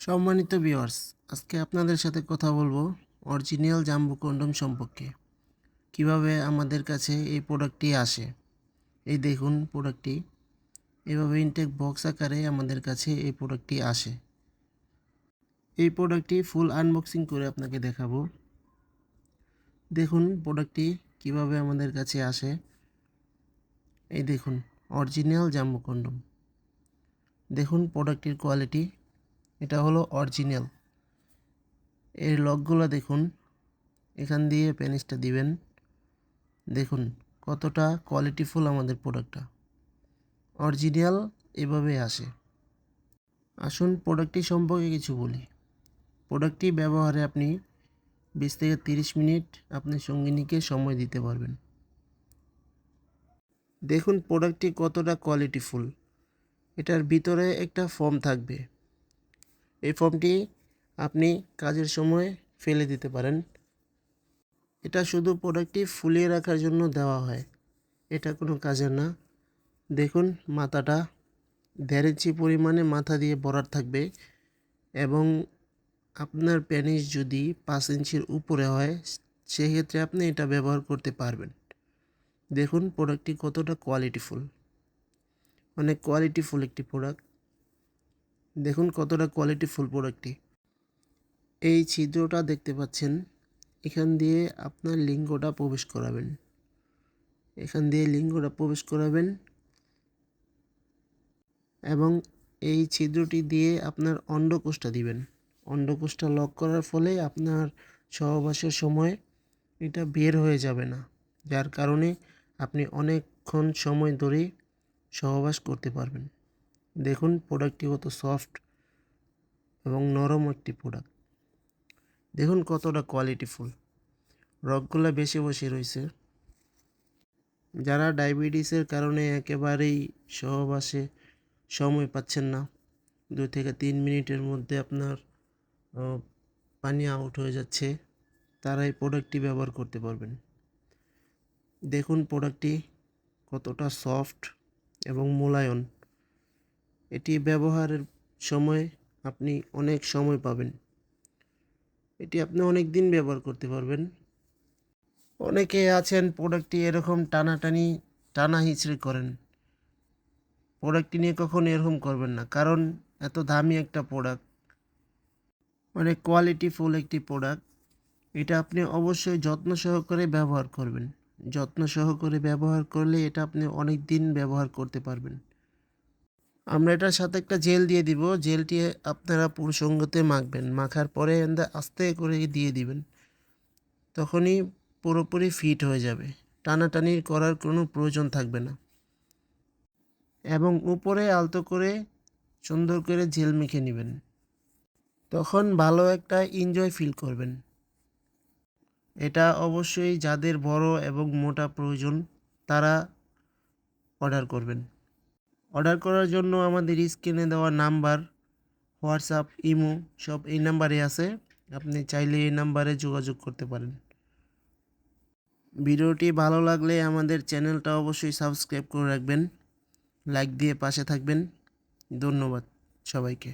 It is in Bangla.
সম্মানিত ভিউয়ার্স, আজকে আপনাদের সাথে কথা বলবো অরিজিনাল জাম্বো কন্ডম সম্পর্কে। কিভাবে আমাদের কাছে এই প্রোডাক্টটি আসে। এই দেখুন প্রোডাক্টটি এভাবে ইনটেক বক্স আকারে আমাদের কাছে এই প্রোডাক্টটি আসে। এই প্রোডাক্টটি ফুল আনবক্সিং করে আপনাকে দেখাবো। দেখুন প্রোডাক্টটি কিভাবে আমাদের কাছে আসে। এই দেখুন অরিজিনাল জাম্বো কন্ডম। দেখুন প্রোডাক্টটির কোয়ালিটি, এটা হলো অরিজিনাল। এর লকগুলো দেখুন, এখান দিয়ে পেনিসটা দিবেন। দেখুন কতটা কোয়ালিটিফুল আমাদের প্রোডাক্টটা, অরিজিনাল এভাবে আসে। আসুন প্রোডাক্টটি সম্পর্কে কিছু বলি। প্রোডাক্টটি ব্যবহারে আপনি 20 থেকে 30 মিনিট আপনার সঙ্গিনীকে সময় দিতে পারবেন। দেখুন প্রোডাক্টটি কতটা কোয়ালিটিফুল। এটার ভিতরে একটা ফোম থাকবে। এই ফোমটি আপনি কাজের সময় ফেলে দিতে পারেন। এটা শুধু প্রোডাক্টটি ফুলিয়ে রাখার জন্য দেওয়া হয়, এটা কোনো কাজের না। দেখুন মাথাটা 1.5 ইঞ্চি পরিমাণে মাথা দিয়ে ভরাট থাকবে এবং আপনার পেনিস যদি 5 ইঞ্চির উপরে হয় সেক্ষেত্রে আপনি এটা ব্যবহার করতে পারবেন। দেখুন প্রোডাক্টটি কতটা কোয়ালিটিফুল, অনেক কোয়ালিটিফুল একটি প্রোডাক্ট। দেখুন কতটা কোয়ালিটিফুল প্রোডাক্টটি। এই ছিদ্রটা দেখতে পাচ্ছেন, এখান দিয়ে আপনার লিঙ্গটা প্রবেশ করাবেন। এখান দিয়ে লিঙ্গটা প্রবেশ করাবেন এবং এই ছিদ্রটি দিয়ে আপনার অন্ডকোষটা দিবেন। অন্ডকোষটা লক করার ফলে আপনার সহবাসের সময় এটা বের হয়ে যাবে না, যার কারণে আপনি অনেকক্ষণ সময় ধরে সহবাস করতে পারবেন। দেখুন প্রোডাক্টটি কত সফট এবং নরম একটি প্রোডাক্ট। দেখুন কতটা কোয়ালিটিফুল, রগগুলো বেশি বসে রয়েছে। যারা ডায়াবেটিসের কারণে একেবারেই সহবাসে সময় পাচ্ছেন না, 2 থেকে 3 মিনিটের মধ্যে আপনার পানি আউট হয়ে যাচ্ছে, তারা এই প্রোডাক্টটি ব্যবহার করতে পারবেন। দেখুন প্রোডাক্টটি কতটা সফট এবং মোলায়েম। এটি ব্যবহারের সময় আপনি অনেক সময় পাবেন। এটি আপনি অনেক দিন ব্যবহার করতে পারবেন। অনেকে আছেন প্রোডাক্টটি এরকম টানা হিচড়ি করেন। প্রোডাক্টটি নিয়ে কখনো এরকম করবেন না, কারণ এত দামি একটা প্রোডাক্ট, অনেক কোয়ালিটিফুল একটি প্রোডাক্ট। এটা আপনি অবশ্যই যত্ন সহকারে ব্যবহার করবেন। যত্ন সহকারে ব্যবহার করলে এটা আপনি অনেক দিন ব্যবহার করতে পারবেন। আমরা এটার সাথে একটা জেল দিয়ে দিব। জেলটি আপনারা পুরুষ অঙ্গতে মাখবেন। মাখার পরে আস্তে করে দিয়ে দিবেন। তখনই পুরোপুরি ফিট হয়ে যাবে। টানাটানি করার কোনো প্রয়োজন থাকবে না। এবং উপরে আলতো করে সুন্দর করে জেল মেখে নেবেন। তখন ভালো একটা এনজয় ফিল করবেন। এটা অবশ্যই যাদের বড় এবং মোটা প্রয়োজন তারা অর্ডার করবেন। অর্ডার করার জন্য আমাদের স্ক্রিনে দেওয়া নাম্বার, হোয়াটসঅ্যাপ, ইমো সব এই নাম্বারে আছে। আপনি চাইলে এই নাম্বারে যোগাযোগ করতে পারেন। ভিডিওটি ভালো লাগলে আমাদের চ্যানেলটা অবশ্যই সাবস্ক্রাইব করে রাখবেন, লাইক দিয়ে পাশে থাকবেন। ধন্যবাদ সবাইকে।